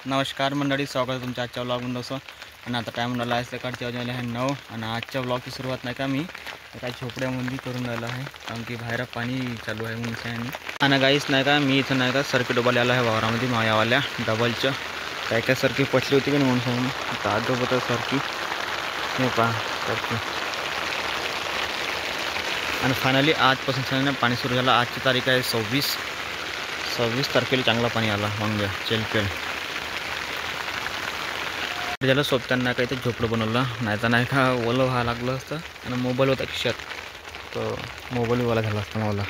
नमस्कार मंडळी, स्वागत आहे तुमच्या आजच्या व्लॉगमध्ये असं. आणि आता टाईम झाला आहे सकाळच्या वाजले आहे 9 आणि आजच्या व्लॉगची सुरुवात नाही का मी एका झोपड्यामध्ये करून राहिलो आहे, कारण की बाहेर पाणी चालू आहे म्हणून. आणि गाईच नाही का मी इथं नाही का सर्किट डबल आला आहे वावरामध्ये मायावाल्या डबलचं काय सर्किट पटली होती की नाही म्हणून आता होतं सर्की हे पहा सर्की. आणि फायनली आजपासून पाणी सुरू झालं. आजची तारीख आहे 26 तारखेला चांगला पाणी आला मग चेलपेल ज्याला सोबत्यांना काही ते झोपडं बनवलं नाही तर नाही का ओलं व्हायला लागलं असतं. आणि मोबाईल होता खिशात तर मोबाईलवाला झाला असतं मला.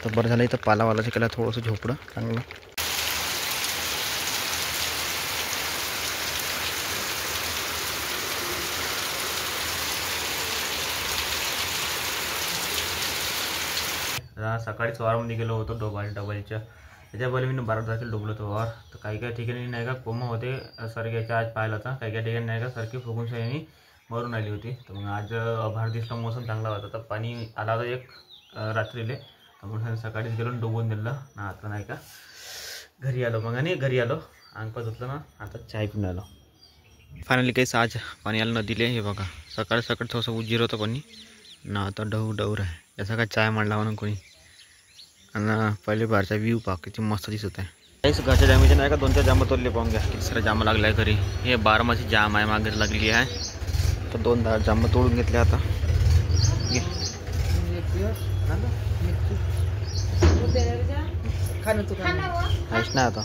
तर बरं झालं इथं पालावालाचं केलं थोडंसं झोपडं चांगलं. सकाळीच वावरामध्ये गेलो होतो डबलच्या त्याच्या पहिले मी 12 तारखेला डुबलो होतो वावर. तर काही काही ठिकाणी नाही का कोमा होते सरक्याच्या आज पाहिला होता, काही काही ठिकाणी नाही का सरकी फुगून सगळ्यांनी मरून आली होती. तर मग आज आभार दिसला, मोसम चांगला होता तर पाणी आला होता एक रात्रीले. तर मग सकाळीच गेलो डुबवून दिलं ना. आता नाही का घरी आलो मग आणि घरी आलो अंगपा धुतलं ना, आता चाय पिऊन आलो. फायनली काहीच आज पाणी आलं नदीले. हे बघा सकाळी थोडंसं उजीर होतं पाणी ना, आता डौर आहे याचा काय चाय मांडला म्हणून कोणी. आणि पहिले बाहेरचा व्ह्यू पहा किती मस्त दिसत आहे. काहीच घरच्या जामीचे नाही का 2-4 जांब तोडले पाहून घ्या किती सारे जांब लागले आहे घरी. हे 12 जाम आहे मागे लागली आहे तर 2 जांब तोडून घेतले आता. काहीच नाही आता